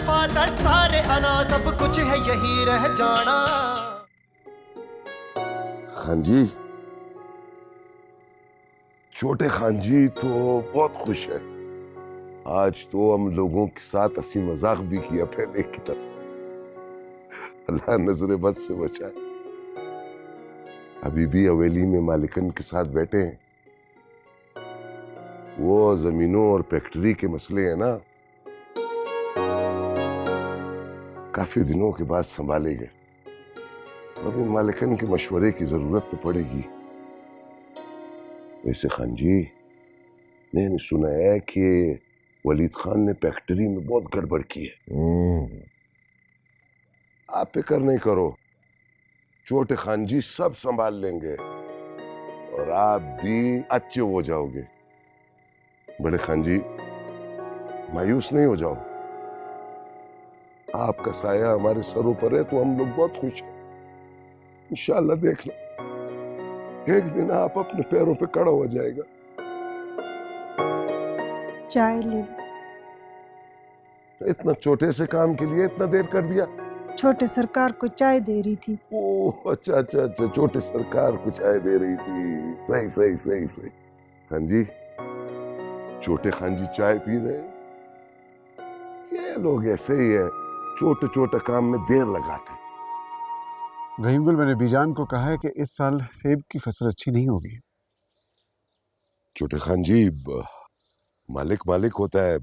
वफा दस्तार अना सब कुछ है यही रह जाना। खान जी, छोटे खान जी तो बहुत खुश है। आज तो हम लोगों के साथ हंसी मजाक भी किया पहले की तरह। अल्लाह नजरे बद से बचाए। अभी भी हवेली में मालिकन के साथ बैठे हैं। वो जमीनों और फैक्ट्री के मसले हैं ना, काफी दिनों के बाद संभाले गए। अब इन मालिकन के मशवरे की जरूरत तो पड़ेगी। वैसे खान जी, मैंने सुना है कि वलीद खान ने फैक्ट्री में बहुत गड़बड़ की है। आप फिक्र नहीं करो, छोटे खान जी सब संभाल लेंगे और आप भी अच्छे हो जाओगे। बड़े खान जी, मायूस नहीं हो जाओ। आपका साया हमारे सरों पर है तो हम लोग बहुत खुश हैं। इंशाल्लाह देखना, एक दिन आप अपने पैरों पे खड़ा हो जाएगा। चाय ले। इतना छोटे से काम के लिए इतना देर कर दिया? छोटे सरकार को चाय दे रही थी। ओह अच्छा अच्छा अच्छा, छोटे सरकार को चाय दे रही थी। सही सही सही सही। खान जी, छोटे खान जी चाय पी रहे हैं। ये लोग ऐसे ही है, छोटे छोटे काम में देर लगाते। रहीम गुल, मैंने बीजान को कहा है कि इस साल सेब की फसल अच्छी नहीं होगी। छोटे खान जी, मालिक मालिक होता है,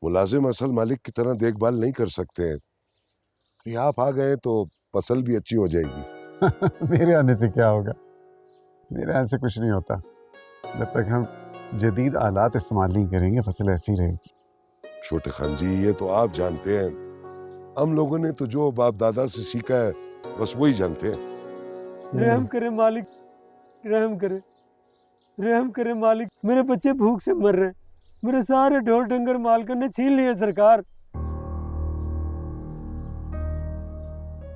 मुलाजिम असल मालिक की तरह देखभाल नहीं कर सकते हैं। ये आप आ गए तो फसल भी अच्छी हो जाएगी। मेरे आने से क्या होगा? मेरे आने से कुछ नहीं होता। जब तक हम जदीद आलात इस्तेमाल नहीं करेंगे, फसल ऐसी रहेगी। छोटे खान जी, ये तो आप जानते हैं, हम लोगों ने तो जो बाप दादा से सीखा है बस वही जानते हैं। रहम करे मालिक, रहम करे, रहम करे मालिक। मेरे बच्चे भूख से मर रहे हैं। मेरे सारे ढोर डंगर मालकन ने छीन लिए सरकार।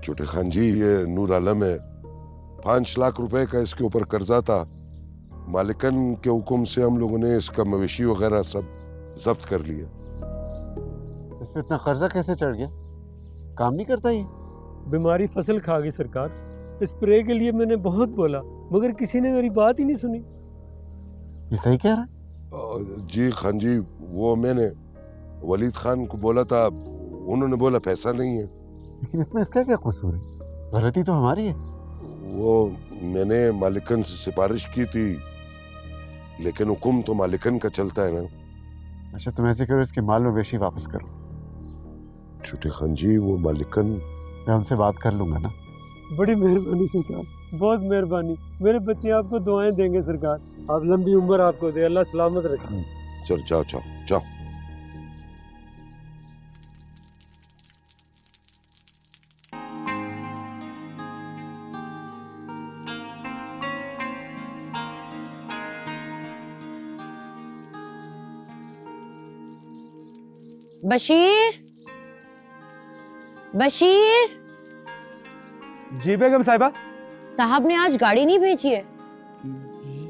छोटे खान जी, ये नूर आलम है, 5 लाख रुपए का इसके ऊपर कर्जा था। मालिकन के हुक्म से हम लोगों ने इसका मवेशी वगैरह सब जब्त कर लिया। इसमें इतना कर्जा कैसे चढ़ गया? काम नहीं करता ये? बीमारी फसल खा गई सरकार। स्प्रे के लिए मैंने बहुत बोला मगर किसी ने मेरी बात ही नहीं सुनी। ये सही कह रहा है? जी खान जी, वो मैंने वलीद खान को बोला था, उन्होंने बोला पैसा नहीं है। लेकिन इसमें इसका क्या कसूर है? गलती तो हमारी है। वो मैंने मालिकन से सिफारिश की थी, लेकिन हुक्म तो मालिकन का चलता है ना। अच्छा, तुम ऐसे करो, इसके माल मवेशी वापस करो। छोटे खान जी, वो मालिकन, मैं उनसे बात कर लूंगा ना। बड़ी मेहरबानी सरकार, बहुत मेहरबानी। मेरे बच्चे आपको दुआएं देंगे सरकार। आप लंबी उम्र आपको दे, अल्लाह सलामत रखे। चल जाओ जाओ जाओ। बशीर, बशीर। जी बेगम साहिबा। साहब ने आज गाड़ी नहीं भेजी है।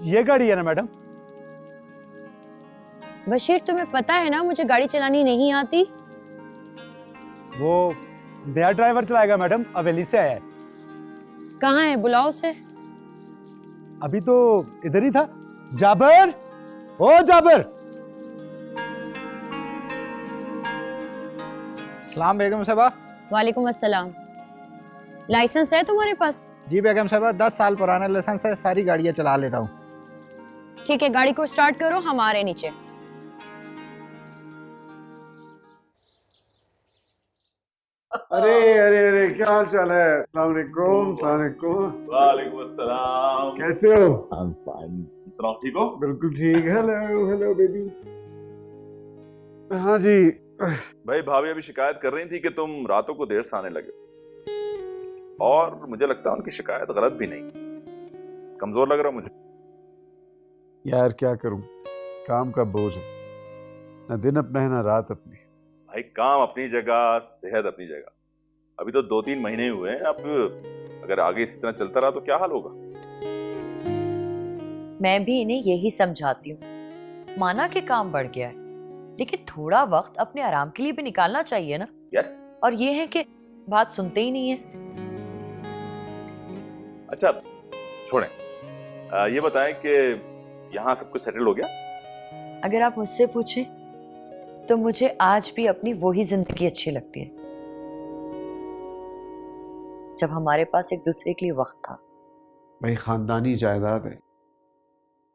ये गाड़ी है ना मैडम? बशीर, तुम्हें पता है ना मुझे गाड़ी चलानी नहीं आती। वो नया ड्राइवर चलाएगा मैडम, हवेली से आया है। कहाँ है? बुलाओ उसे। अभी तो इधर ही था। जाबर, ओ जाबर। सलाम बेगम साहबा। वालेकुम अस्सलाम। लाइसेंस है तुम्हारे पास? जी बेगम साहबा, 10 साल पुराना लाइसेंस है, सारी गाड़ियां चला लेता हूँ। ठीक है, गाड़ी को स्टार्ट करो, हम आ रहे नीचे। अरे अरे अरे, क्या हाल चाल है? अस्सलाम वालेकुम। वालेकुम अस्सलाम। कैसे हो? सुनाओ, ठीक हो? बिल्कुल ठीक। Hello hello baby. हाँ जी। भाई, भाभी अभी शिकायत कर रही थी कि तुम रातों को देर से आने लगे, और मुझे लगता है उनकी शिकायत गलत भी नहीं। कमजोर लग रहा मुझे। यार क्या करूं, काम का बोझ है, ना दिन अपना है ना रात अपनी। भाई, काम अपनी जगह, सेहत अपनी जगह। अभी तो 2-3 महीने हुए हैं। अब अगर आगे इस तरह चलता रहा तो क्या हाल होगा? मैं भी इन्हें यही समझाती हूँ। माना कि काम बढ़ गया है, लेकिन थोड़ा वक्त अपने आराम के लिए भी निकालना चाहिए ना। यस। और ये है कि बात सुनते ही नहीं है। अच्छा छोड़ें, ये बताएं कि यहाँ सब कुछ सेटल हो गया? अगर आप मुझसे पूछें तो मुझे आज भी अपनी वही जिंदगी अच्छी लगती है जब हमारे पास एक दूसरे के लिए वक्त था। भाई खानदानी जायदाद है,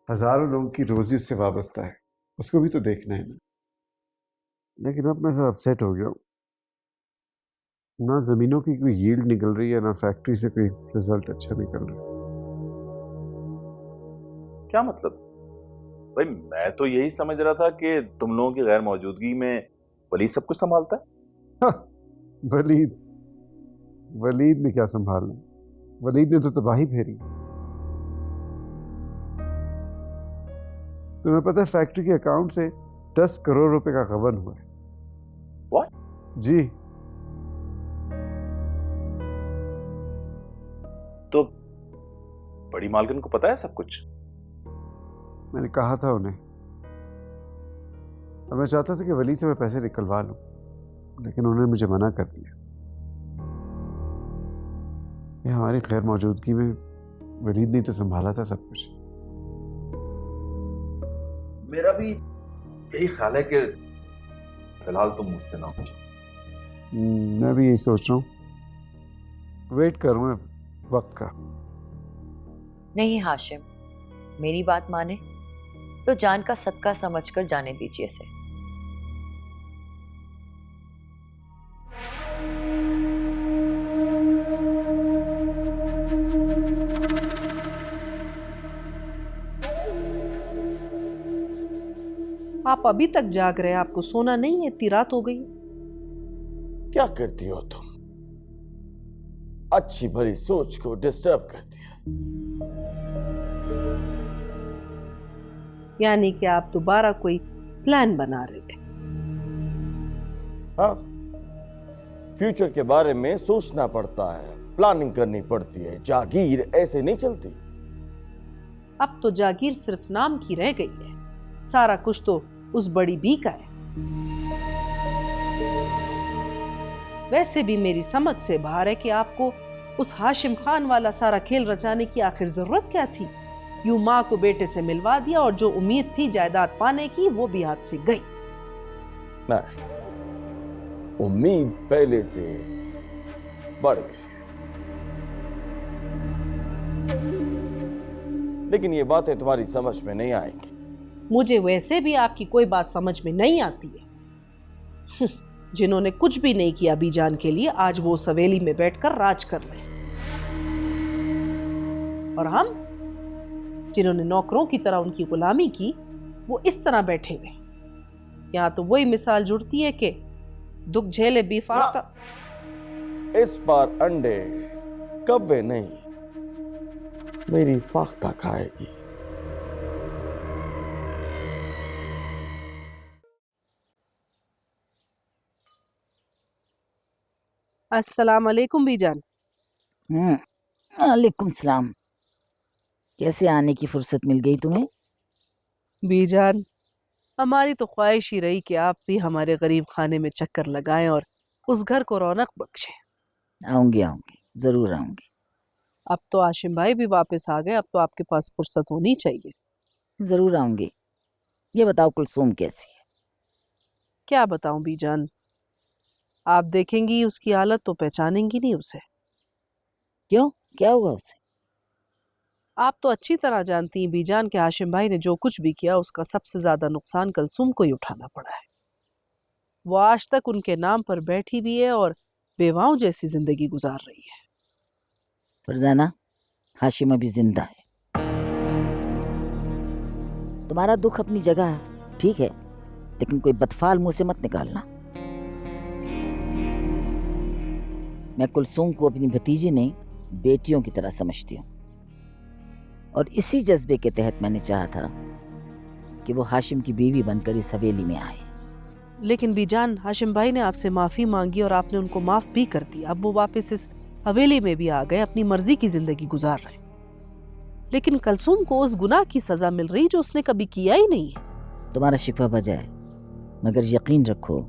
हजारों लोगों की रोजी उससे वाबस्ता है, उसको भी तो देखना है ना। लेकिन अब मैं सब अपसेट हो गया हूँ। ना जमीनों की कोई यील्ड निकल रही है, ना फैक्ट्री से कोई रिजल्ट अच्छा निकल रहा है। क्या मतलब? भाई मैं तो यही समझ रहा था कि तुम लोगों की गैर मौजूदगी में वलीद सब कुछ संभालता है। वलीद ने क्या संभालना? वलीद ने तो तबाही फेरी। तुम्हें पता है फैक्ट्री के अकाउंट से 10 करोड़ रुपए का गबन हुआ है। What? जी। तो बड़ी मालकिन को पता है सब कुछ? मैंने कहा था उन्हें, और मैं चाहता था कि वलीद से मैं पैसे निकलवा लूं, लेकिन उन्होंने मुझे मना कर दिया। ये हमारी खैर मौजूदगी में वलीद ने तो संभाला था सब कुछ। मेरा भी यही ख्याल है कि फिलहाल तुम मुझसे ना पूछो। मैं भी यही सोच रहा हूँ, वेट करूँ वक्त का। नहीं हाशिम, मेरी बात माने तो जान का सदका समझकर जाने दीजिए इसे। आप अभी तक जाग रहे हैं, आपको सोना नहीं है? इतनी रात हो गई। क्या करती हो तुम? अच्छी भली सोच को डिस्टर्ब कर दिया। यानी कि आप दोबारा कोई प्लान बना रहे थे? हाँ, फ्यूचर के बारे में सोचना पड़ता है, प्लानिंग करनी पड़ती है। जागीर ऐसे नहीं चलती। अब तो जागीर सिर्फ नाम की रह गई है, सारा कुछ तो उस बड़ी बी का है। वैसे भी मेरी समझ से बाहर है कि आपको उस हाशिम खान वाला सारा खेल रचाने की आखिर जरूरत क्या थी? यूं माँ को बेटे से मिलवा दिया और जो उम्मीद थी जायदाद पाने की वो भी हाथ से गई। नहीं, उम्मीद पहले से बढ़ गई। लेकिन ये बातें तुम्हारी समझ में नहीं आएंगी। मुझे वैसे भी आपकी कोई बात समझ में नहीं आती है। जिन्होंने कुछ भी नहीं किया बीजान के लिए, आज वो उस हवेली में बैठकर राज कर रहे हैं, और हम जिन्होंने नौकरों की तरह उनकी गुलामी की, वो इस तरह बैठे हुए। यहाँ तो वही मिसाल जुड़ती है कि दुख झेले बेफाख्ता। इस बार अंडे कब्बे नहीं, मेरी फाख्ता खाएगी। अस्सलाम वालेकुम बीजान। वालेकुम सलाम। कैसे आने की फुर्सत मिल गई तुम्हें? बीजान, हमारी तो ख्वाहिश ही रही कि आप भी हमारे गरीब खाने में चक्कर लगाएं और उस घर को रौनक बख्शें। आऊंगी जरूर आऊंगी। अब तो आशिम भाई भी वापस आ गए, अब तो आपके पास फुर्सत होनी चाहिए। जरूर आऊंगी। ये बताओ कुलसूम कैसी है? क्या बताऊं बीजान, आप देखेंगी उसकी हालत तो पहचानेंगी नहीं उसे। क्यों, क्या हुआ उसे? आप तो अच्छी तरह जानती हैं बीजान के हाशिम भाई ने जो कुछ भी किया उसका सबसे ज्यादा नुकसान कुलसूम को ही उठाना पड़ा है। वो आज तक उनके नाम पर बैठी हुई है और बेवाओं जैसी जिंदगी गुजार रही है। फरजाना, हाशिम अभी जिंदा है। तुम्हारा दुख अपनी जगह है, ठीक है, लेकिन कोई बदफाल मुंह से मत निकालना। मैं कुलसूम को अपनी भतीजी नहीं, बेटियों की तरह समझती हूँ, और इसी जज्बे के तहत मैंने चाहा था कि वो हाशिम की बीवी बनकर इस हवेली में आए। लेकिन बीजान, हाशिम भाई ने आपसे माफी मांगी और आपने उनको माफ भी कर दिया। अब वो वापस इस हवेली में भी आ गए, अपनी मर्जी की जिंदगी गुजार रहे। लेकिन कुलसूम को उस गुनाह की सजा मिल रही जो उसने कभी किया ही नहीं है। तुम्हारा शिकवा बजा है, मगर यकीन रखो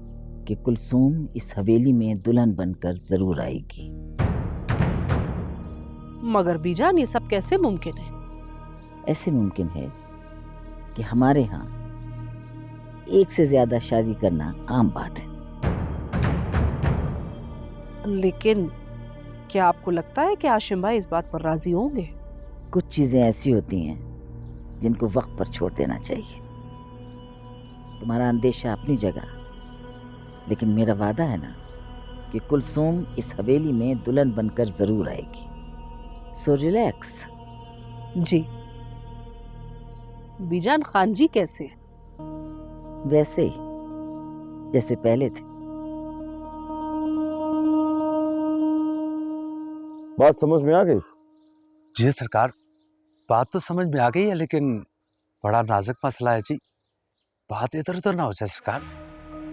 कि कुलसूम इस हवेली में दुल्हन बनकर जरूर आएगी। मगर बीजान, ये सब कैसे मुमकिन है? ऐसे मुमकिन है कि हमारे यहाँ एक से ज्यादा शादी करना आम बात है। लेकिन क्या आपको लगता है कि हाशिम भाई इस बात पर राजी होंगे? कुछ चीजें ऐसी होती हैं जिनको वक्त पर छोड़ देना चाहिए। तुम्हारा अंदेशा अपनी जगह, लेकिन मेरा वादा है ना कि कुलसूम इस हवेली में दुल्हन बनकर जरूर आएगी। So relax. जी। बीजान खान जी कैसे हैं? वैसे ही जैसे पहले थे। बात समझ में आ गई? जी सरकार, बात तो समझ में आ गई है, लेकिन बड़ा नाजुक मसला है जी। बात इधर उधर ना हो जाए सरकार।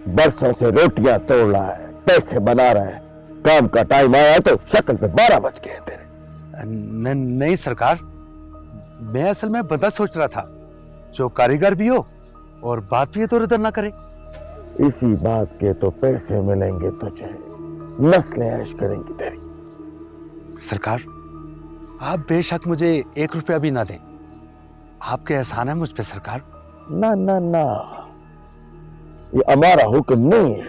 बरसों से रोटियां तोड़ रहा है, पैसे बना रहा है, काम का टाइम आया तो शक्ल पे 12 बज गए तेरे। नहीं सरकार, मैं असल में बंदा सोच रहा था जो कारीगर भी हो और बात भी इधर उधर ना करे। इसी बात के तो पैसे मिलेंगे तुझे, नस्लें ऐश करेंगी तेरी। सरकार, आप बेशक मुझे 1 रुपया भी ना दें, आपके एहसान है मुझ पे सरकार। ना ना ना, ये हमारा हुक्म नहीं है,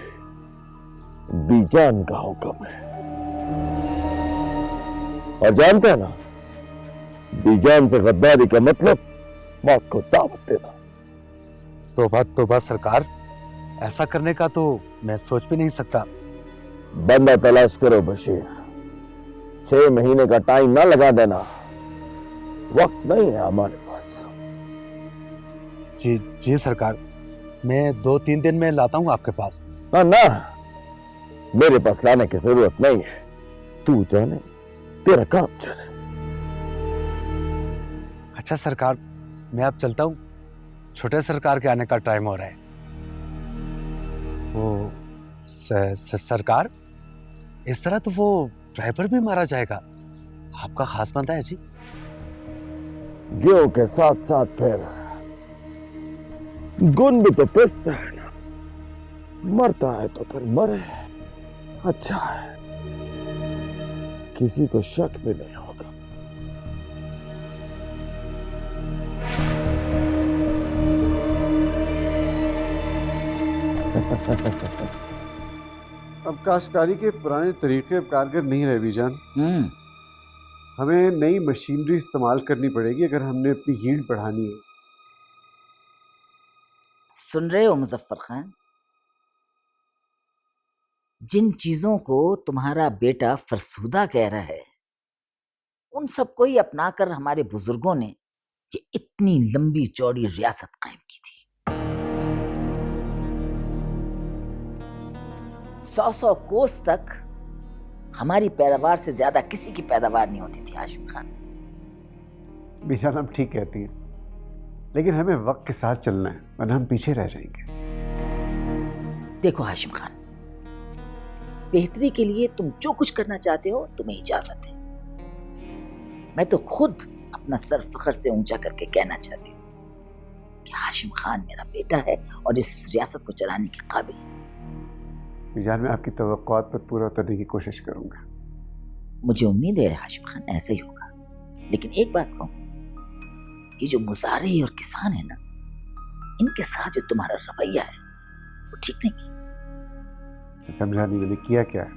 बीजान का हुक्म है। और जानते हैं ना, बीजान से गद्दारी का मतलब मौत को दावत देना। तौबा सरकार, ऐसा करने का तो मैं सोच भी नहीं सकता। बंदा तलाश करो बशीर, 6 महीने का टाइम ना लगा देना, वक्त नहीं है हमारे पास। जी सरकार, मैं 2-3 दिन में लाता हूँ आपके पास। ना ना, मेरे पास लाने की जरूरत नहीं है, तू जाने तेरा काम जाने। अच्छा सरकार, मैं अब चलता हूँ, छोटे सरकार के आने का टाइम हो रहा है। वो सरकार, इस तरह तो वो ड्राइवर भी मारा जाएगा, आपका खास बंदा है जी। गेहूं के साथ साथ फिर गुण भी तो पिसता है ना, मरता है तो फिर मरे, अच्छा है, किसी को शक भी नहीं होगा। अब काश्तकारी के पुराने तरीके अब कारगर नहीं रहे बीजान। हमें नई मशीनरी इस्तेमाल करनी पड़ेगी अगर हमने अपनी यील्ड बढ़ानी है। सुन रहे हो मुजफ्फर खान? जिन चीजों को तुम्हारा बेटा फरसूदा कह रहा है, उन सबको ही अपनाकर हमारे बुजुर्गों ने ये इतनी लंबी चौड़ी रियासत कायम की थी। 100 कोस तक हमारी पैदावार से ज्यादा किसी की पैदावार नहीं होती थी हाशिम खान। बीजान आप ठीक कहती हैं, लेकिन हमें वक्त के साथ चलना है, वरना हम पीछे रह जाएंगे। देखो हाशिम खान, बेहतरी के लिए तुम जो कुछ करना चाहते हो तुम्हें इजाजत है। मैं तो खुद अपना सर फख्र से ऊंचा करके कहना चाहती हूँ कि हाशिम खान मेरा बेटा है और इस रियासत को चलाने के काबिल है। बीजान, मैं आपकी तवक्कुआत पर पूरा उतरने की कोशिश करूंगा। मुझे उम्मीद है हाशिम खान ऐसा ही होगा, लेकिन एक बात कहूँ, ये जो मुजारे और किसान है ना, इनके साथ जो तुम्हारा रवैया है वो ठीक नहीं है। समझा नहीं, मैंने किया क्या है?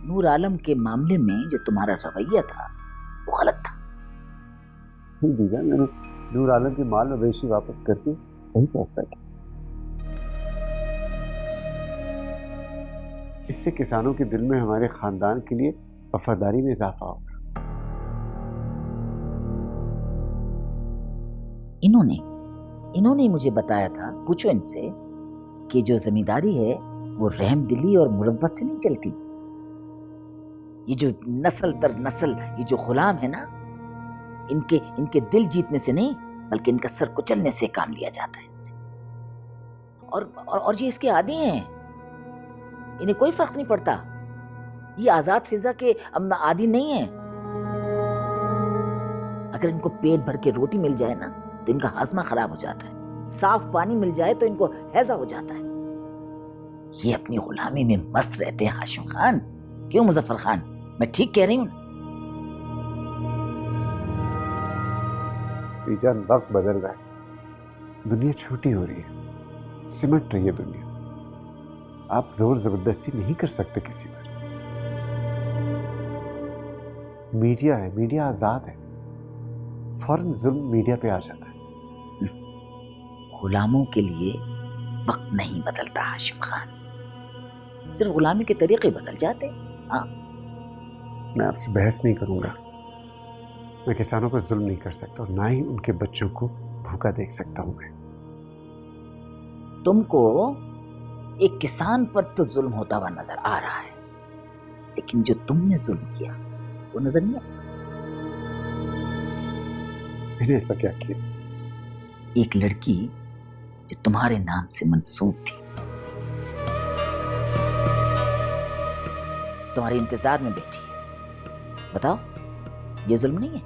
नूर आलम के मामले में जो तुम्हारा रवैया था वो गलत था। बीजान, मैंने नूर आलम की माल मवेशी वापस करके सही फैसला किया। इससे किसानों के दिल में हमारे खानदान के लिए वफादारी में इजाफा होगा। इन्होंने मुझे बताया था, पूछो इनसे, कि जो जमींदारी है वो रहमदिली और मुरव्वत से नहीं चलती। ये जो नस्ल दर नस्ल ये जो गुलाम है ना, इनके दिल जीतने से नहीं बल्कि इनका सर कुचलने से काम लिया जाता है इनसे। और ये इसके आदी हैं, इन्हें कोई फर्क नहीं पड़ता। ये आजाद फिजा के आदी नहीं है। अगर इनको पेट भर के रोटी मिल जाए ना तो इनका हाजमा खराब हो जाता है। साफ पानी मिल जाए तो इनको हैजा हो जाता है। ये अपनी गुलामी में मस्त रहते हैं हाशिम खान। क्यों मुजफ्फर खान, मैं ठीक कह रही हूँ? बीजान, वक्त बदल रहा है, दुनिया छोटी हो रही है, सिमट रही है दुनिया। आप जोर जबरदस्ती नहीं कर सकते किसी पर। मीडिया है, मीडिया आजाद है, फौरन जुल्म मीडिया पे आ जाता है। गुलामों के लिए वक्त नहीं बदलता हाशिम खान, सिर्फ गुलामी के तरीके बदल जाते। हाँ, मैं आपसे बहस नहीं करूंगा। मैं किसानों पर जुल्म नहीं कर सकता और ना ही उनके बच्चों को भूखा देख सकता हूं मैं। तुमको एक किसान पर तो जुल्म होता हुआ नजर आ रहा है, लेकिन जो तुमने जुल्म किया वो नजर नहीं आता। मैंने ऐसा क्या किया? एक लड़की जो तुम्हारे नाम से मंसूब थी, तुम्हारे इंतजार में बैठी है। बताओ, ये जुल्म नहीं है?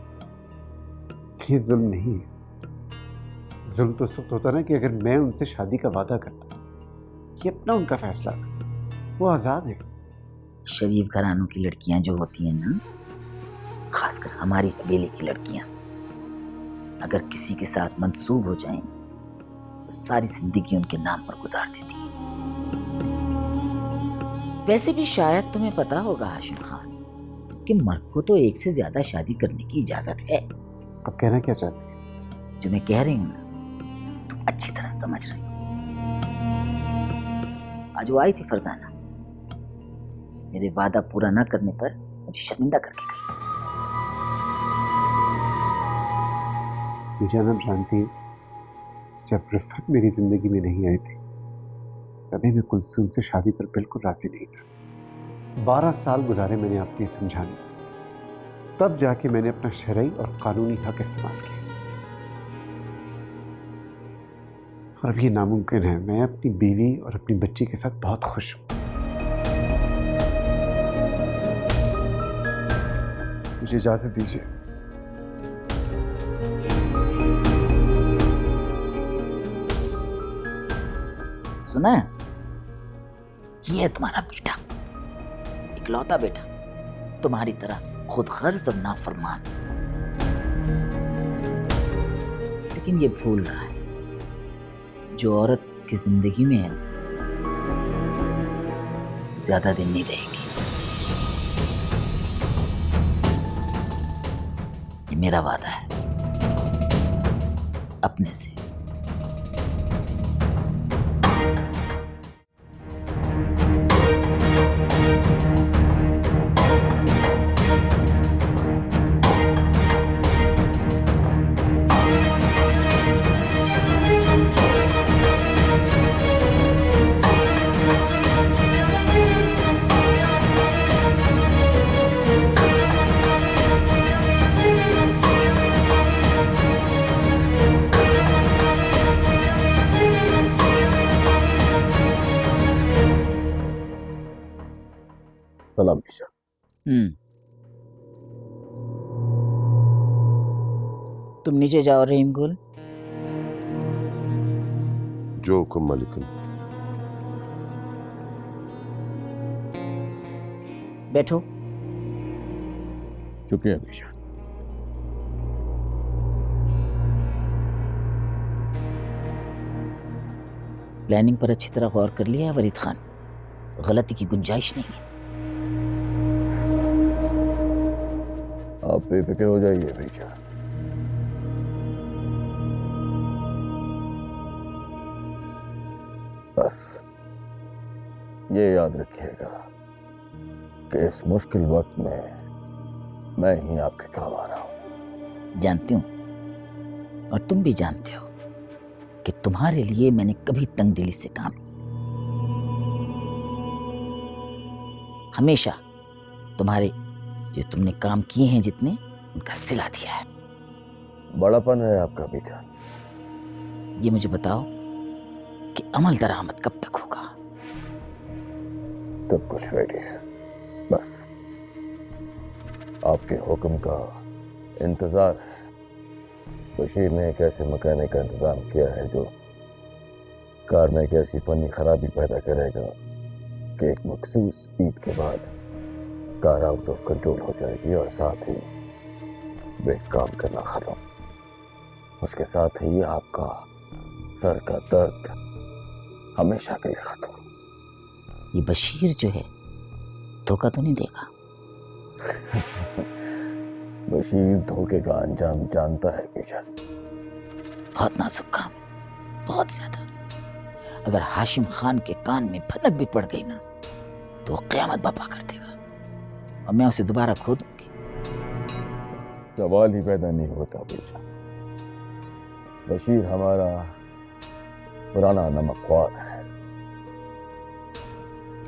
ये जुल्म नहीं है। जुल्म तो उस वक्त होता ना कि अगर मैं उनसे शादी का वादा करता। ये अपना उनका फैसला, वो आजाद है। शरीफ घरानों की लड़कियां जो होती हैं ना, खासकर हमारी कबीले की लड़कियां, अगर किसी के साथ मंसूब हो जाएं तो सारी जिंदगी उनके नाम पर गुजार देती हैं। वैसे भी शायद तुम्हें पता होगा हाशिम खान कि मर्द को तो एक से ज्यादा शादी करने की इजाजत है। अब कहना क्या चाहते हैं? जो मैं कह रही हूँ ना, तुम अच्छी तरह समझ रहे हो। आज वो आई थी फरजाना, मेरे वादा पूरा ना करने पर मुझे शर्मिंदा करके गई। बीजान, आप जानती हैं, जब रिफत मेरी जिंदगी में नहीं आई थी तभी मैं कुलसूम से शादी पर बिल्कुल राजी नहीं था। 12 साल गुजारे मैंने आपको समझाने, तब जाके मैंने अपना शरई और कानूनी हक इस्तेमाल किया। और अब ये नामुमकिन है। मैं अपनी बीवी और अपनी बच्ची के साथ बहुत खुश हूं। मुझे इजाजत दीजिए। सुना है? ये है तुम्हारा बेटा, इकलौता बेटा, तुम्हारी तरह खुद गर्ज और नाफरमान। लेकिन ये भूल रहा है, जो औरत इसकी जिंदगी में है ज्यादा दिन नहीं रहेगी। ये मेरा वादा है अपने से। सलाम ईशा। तुम नीचे जाओ रहीम गुल। जो हुक्म मालिकुम। बैठो। शुक्रिया ईशा। प्लानिंग पर अच्छी तरह गौर कर लिया है वलीद खान? गलती की गुंजाइश नहीं है। आप बेफिक्र हो जाइए भैया। बस ये याद रखिएगा कि इस मुश्किल वक्त में मैं ही आपके काम आ रहा हूं। जानती हूं, और तुम भी जानते हो कि तुम्हारे लिए मैंने कभी तंगदिली से काम नहीं, हमेशा तुम्हारे जो तुमने काम किए हैं जितने, उनका सिला दिया है। बड़ापन है आपका बेटा। ये मुझे बताओ कि अमल दरामद कब तक होगा? सब कुछ रेडी है, बस आपके हुक्म का इंतजार है। बशीर ने एक ऐसे मकाने का इंतजाम किया है जो कार में एक ऐसी फनी खराबी पैदा करेगा कि एक मखसूस स्पीड के बाद कार आउट ऑफ कंट्रोल हो जाएगी और साथ ही ब्रेक काम करना खत्म। उसके साथ ही आपका सर का दर्द हमेशा के लिए खत्म। ये बशीर जो है धोखा तो नहीं देगा? बशीर धोखे का अंजाम जानता है बेशक। बहुत नाजुक काम, बहुत ज्यादा। अगर हाशिम खान के कान में भनक भी पड़ गई ना तो क़यामत बर्पा कर देगा और मैं उसे दोबारा खो दूंगी। सवाल ही पैदा नहीं होता बेटा। बशीर हमारा पुराना नमकवार है,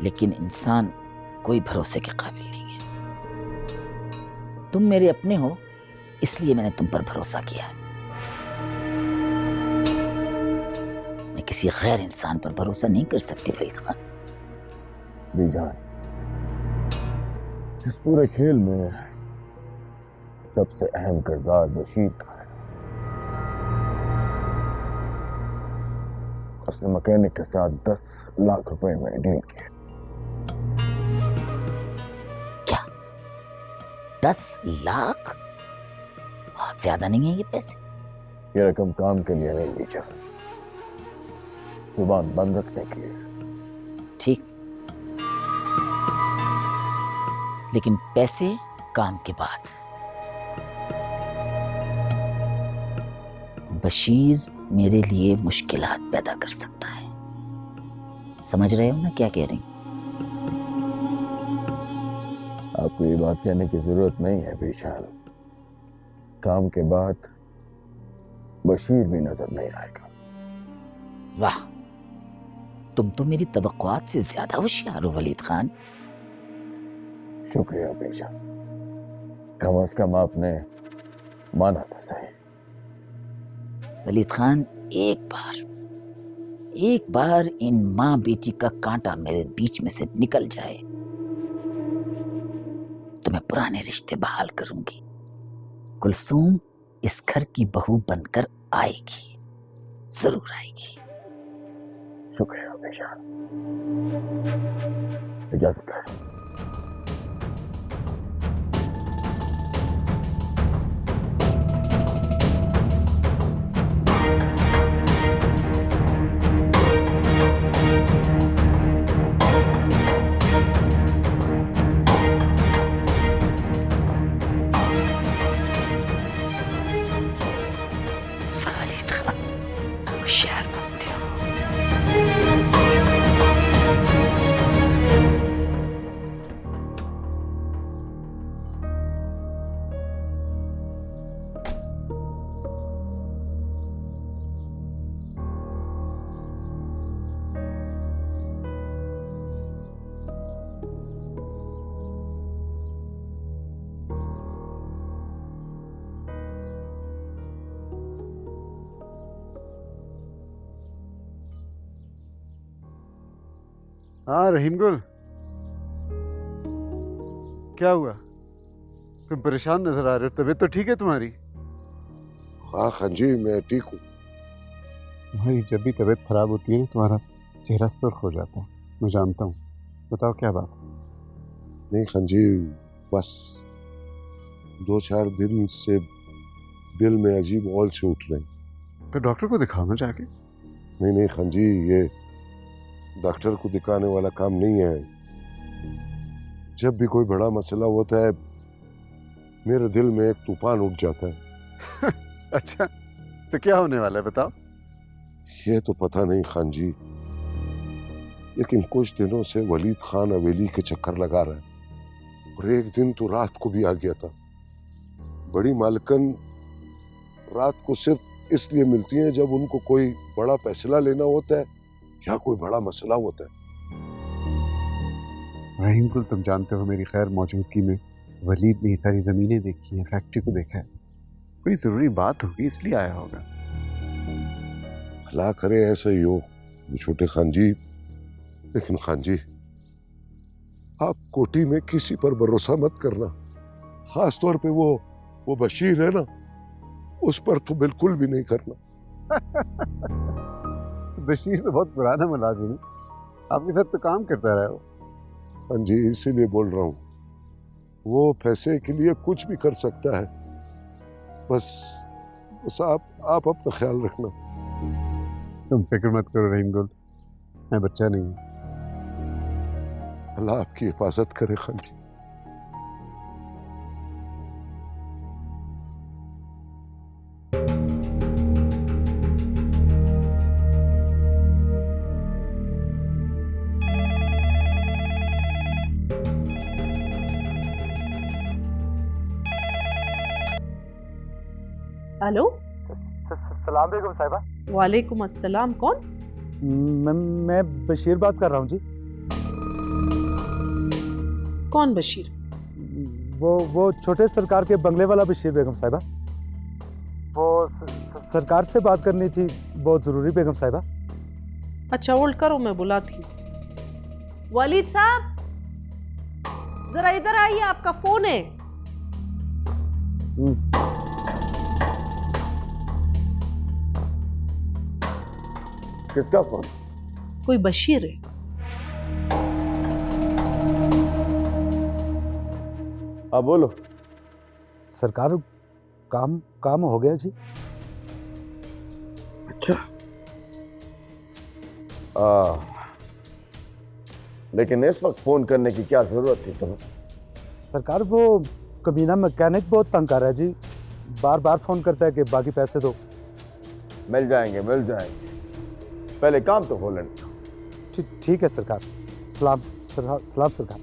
लेकिन इंसान कोई भरोसे के काबिल नहीं है। तुम मेरे अपने हो, इसलिए मैंने तुम पर भरोसा किया है। मैं किसी गैर इंसान पर भरोसा नहीं कर सकती वलीद खान। बीजान, इस पूरे खेल में सबसे अहम किरदार बशीर का है। उसने मैकेनिक के साथ 10 लाख रुपए में डील किया। क्या 10 लाख? बहुत ज्यादा नहीं है ये पैसे? ये रकम काम के लिए नहीं ली जा, जुबान बंद रखने के लिए। ठीक, लेकिन पैसे काम के बाद। बशीर मेरे लिए मुश्किलात पैदा कर सकता है। समझ रहे हो ना क्या कह रही? आपको ये बात कहने की जरूरत नहीं है विशाल। काम के बाद बशीर भी नजर नहीं आएगा। वाह, तुम तो मेरी तवक्कुआत से ज्यादा होशियार हो वलीद खान। शुक्रिया बेशा, कम से कम आपने माना था सही। वलीद खान, एक बार इन माँ बेटी का कांटा मेरे बीच में से निकल जाए तो मैं पुराने रिश्ते बहाल करूंगी। कुलसूम इस घर की बहू बनकर आएगी, जरूर आएगी। शुक्रिया बेशा, इजाजत है। होशियार बनते हो। हाँ रहीम गुल, क्या हुआ? तुम परेशान नजर आ रहे हो। तबीयत तो ठीक है तुम्हारी? हाँ खान जी, मैं ठीक हूँ। भाई, जब भी तबीयत खराब होती है ना तुम्हारा चेहरा सुर्ख हो जाता है, मैं जानता हूँ। बताओ क्या बात? नहीं खान जी, बस 2-4 दिन से दिल में अजीब औल से उठ रहे। तो डॉक्टर को दिखाओ ना जाके। नहीं खान जी, ये डॉक्टर को दिखाने वाला काम नहीं है। जब भी कोई बड़ा मसला होता है मेरे दिल में एक तूफान उठ जाता है। अच्छा, तो क्या होने वाला है बताओ? ये तो पता नहीं खान जी, लेकिन कुछ दिनों से वलीद खान हवेली के चक्कर लगा रहा है और एक दिन तो रात को भी आ गया था। बड़ी मालकन रात को सिर्फ इसलिए मिलती हैं जब उनको कोई बड़ा फैसला लेना होता है या कोई बड़ा मसला होता है। रहीम कुल, तुम जानते हो मेरी खैर मौजूदगी में वलीद ने ये सारी जमीनें देखी हैं, फैक्ट्री को देखा है। कोई जरूरी बात होगी इसलिए आया होगा। अल्लाह करे ऐसा ही हो छोटे खान जी। लेकिन खान जी, आप कोठी में किसी पर भरोसा मत करना, खास तौर पे वो बशीर है ना, उस पर तो बिल्कुल भी नहीं करना। बशीर तो बहुत पुराना मुलाजिम है, आपके साथ तो काम करता रहा हो। हाँ जी, इसीलिए बोल रहा हूँ, वो पैसे के लिए कुछ भी कर सकता है। बस आप अपना ख्याल रखना। तुम फिक्र मत करो रहीम गुल, मैं बच्चा नहीं हूँ। अल्लाह आपकी हिफाजत करे खान जी। हेलो। सलाम बेगम साहिबा। वालेकुम अस्सलाम। कौन? मैं बशीर बात कर रहा हूँ जी। कौन बशीर? वो छोटे सरकार के बंगले वाला बशीर बेगम साहिबा। वो सरकार से बात करनी थी, बहुत जरूरी बेगम साहिबा। अच्छा होल्ड करो, मैं बुलाती हूँ। वलीद साहब जरा इधर आइए, आपका फोन है। किसका फोन? कोई बशीर है। हाँ बोलो। सरकार काम हो गया जी। अच्छा। लेकिन इस वक्त फोन करने की क्या जरूरत थी तुम्हें? सरकार वो कमीना मैकेनिक बहुत तंग कर रहा है जी, बार बार फोन करता है कि बाकी पैसे दो। मिल जाएंगे, पहले काम तो हो लेने। ठीक है सरकार। सलाम सरकार।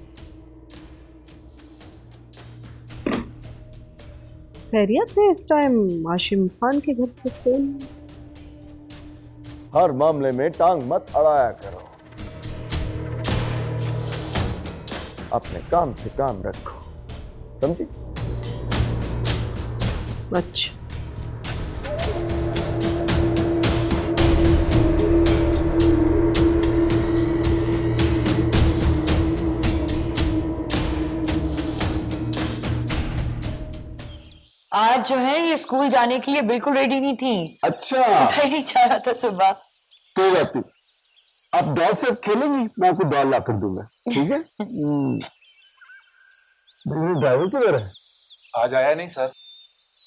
खैरियत है? इस टाइम हाशिम खान के घर से फोन? हर मामले में टांग मत अड़ाया करो, अपने काम से काम रखो, समझी? अच्छा। आज जो है ये स्कूल जाने के लिए बिल्कुल रेडी नहीं थी। अच्छा, उठा ही नहीं जा रहा था सुबह। कोई बात नहीं, आप डॉल से खेलेंगी, मैं आपको डॉल ला कर दूंगा, ठीक है? ड्राइवर किधर है? आज आया नहीं सर,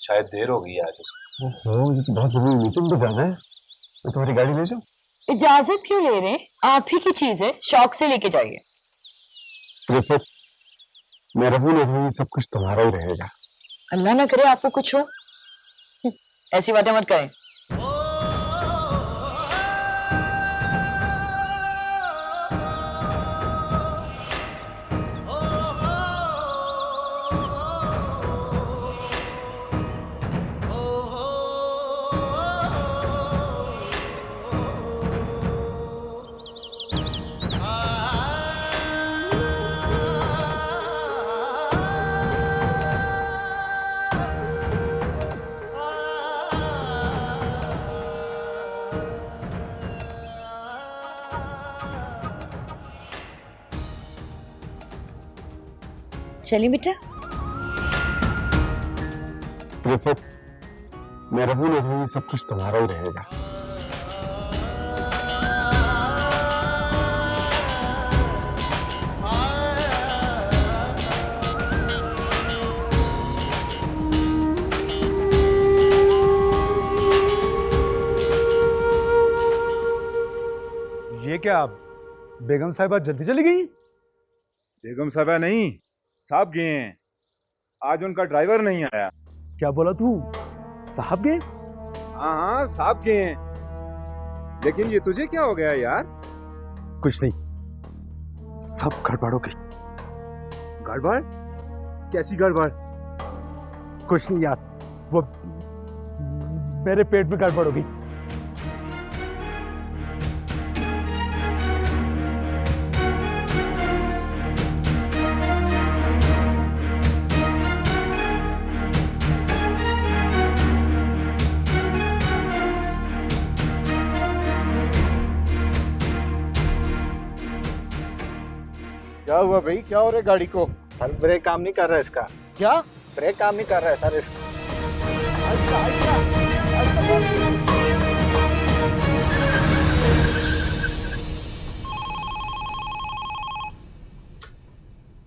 शायद देर हो गई है आज उसको। मुझे तो बहुत जरूरी मीटिंग पे जाना है, मैं तुम्हारी गाड़ी ले जाऊं? इजाजत क्यों ले रहे हैं? आप ही की चीज है, शौक से लेके जाइए। रिफत, मैं रहूं ना रहूं, सब कुछ तुम्हारा ही रहेगा। अल्लाह ना करे आपको कुछ हो। ऐसी बातें मत करें। चलिए बेटा। रिफत, मैं रहूं ना रहूं, सब कुछ तुम्हारा ही रहेगा। ये क्या बेगम साहिबा जल्दी चली गई? बेगम साहबा नहीं, साहब गए हैं। आज उनका ड्राइवर नहीं आया। क्या बोला तू? साहब गए? हाँ साहब गए हैं। लेकिन ये तुझे क्या हो गया यार? कुछ नहीं, सब गड़बड़ हो गई। गड़बड़? कैसी गड़बड़? कुछ नहीं यार, वो मेरे पेट में गड़बड़ हो गई। क्या हुआ भाई? क्या हो रहा है गाड़ी को? सर ब्रेक काम नहीं कर रहा है इसका। क्या? ब्रेक काम नहीं कर रहा है सर इसका।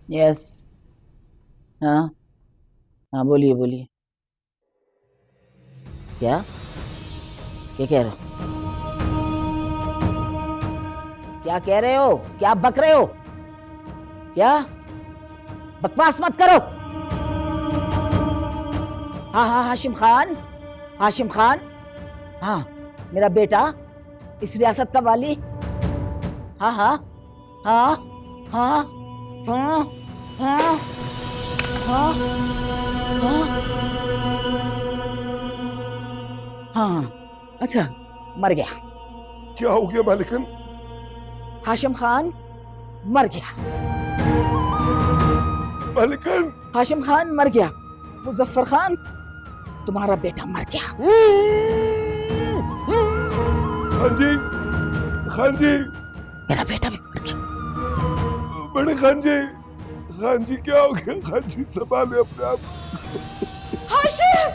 यस। हाँ हाँ, बोलिए बोलिए। क्या क्या कह रहे हो? क्या कह रहे हो? क्या बक रहे हो? क्या बकवास मत करो। हाँ हाँ, हाशिम खान, हाशिम खान, हाँ मेरा बेटा, इस रियासत का वाली। हाँ हाँ हाँ हाँ हाँ हाँ हाँ हाँ हाँ, अच्छा मर गया। क्या हो गया मालिकन? हाशिम खान मर गया। मालिकन, हाशिम खान मर गया। मुजफ्फर खान, तुम्हारा बेटा मर गया। खान जी, खान जी, मेरा बेटा भी मर गया। बड़े खान जी क्या हो गया? खान जी संभाले अपने आप। हाशिम,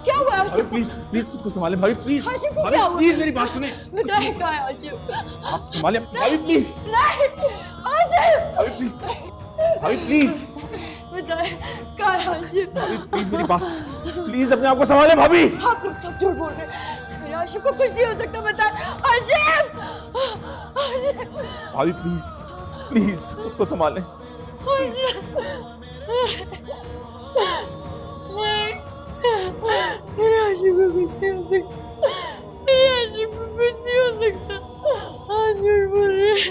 क्या हुआ हाशिम? प्लीज प्लीज खुद को संभाले भाभी, प्लीज। हाशिम को क्या हुआ? प्लीज मेरी बात सुने। बताए कहाँ है हाशिम? आप संभाले भाभी, प्लीज। नहीं हाशिम, भाभी प्लीज, भाभी प्लीज, बताए कहाँ है हाशिम? भाभी प्लीज मेरी बात, प्लीज अपने आप को संभाले भाभी। आप लोग सब झूठ बोल रहे हैं, मेरे हाशिम को कुछ नहीं हो सकता। बताए हाशिम, हाशिम, भाभी प्लीज प्लीज खुद को संभाले। हाशिम, नहीं, मेरे हाशिम को कुछ नहीं हो सकता। मेरे हाशिम को कुछ नहीं हो सकता। हाँ झूठ बोल रहे हैं।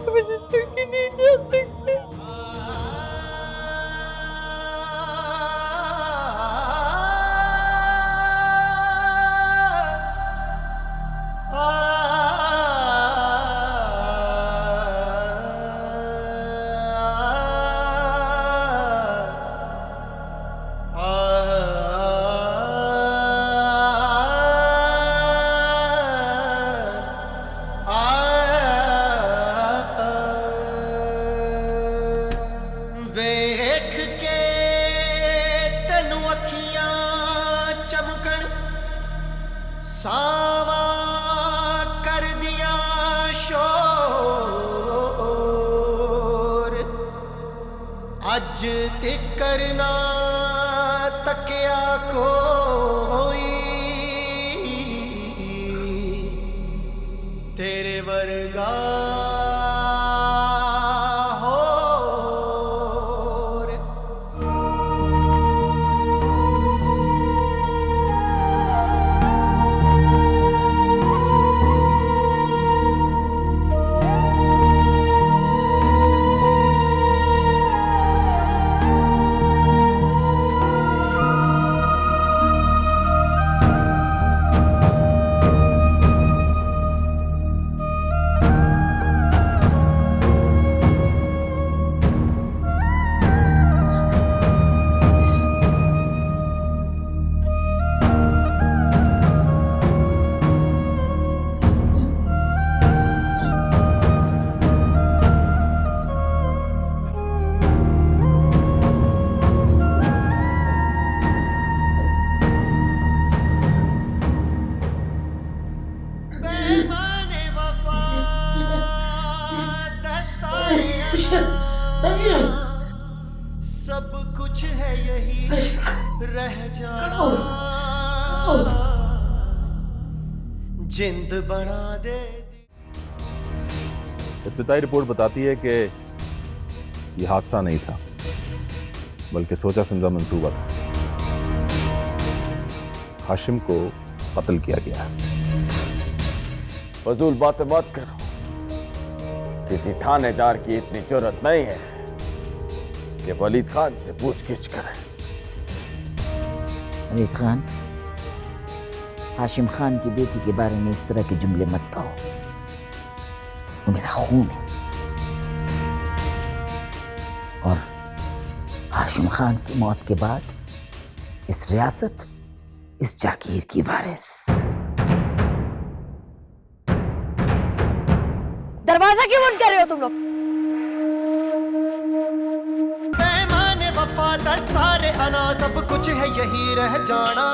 मुझे छोड़ के नहीं जा सकते। वेख के तनु अखियां चमकण सावा कर दिया शोर, अज तिकर ना तकिया कोई तेरे वर्गा। सब कुछ है यही रह जाना, जिंद बना दे। इब्तिदाई रिपोर्ट बताती है कि यह हादसा नहीं था, बल्कि सोचा समझा मंसूबा था। हाशिम को कत्ल किया गया है। फजूल बातें मत करो। किसी थानेदार की इतनी जरूरत नहीं है कि वलीद खान से पूछगिछ करे। वलीद खान, हाशिम खान की बेटी के बारे में इस तरह के जुमले मत कहो। वो मेरा खून है और हाशिम खान की मौत के बाद इस रियासत, इस जागीर की वारिस। दरवाजा क्यों बंद कर रहे हो तुम लोग? पैमाने वफा दस्तारे अना, सब कुछ है यही रह जाना।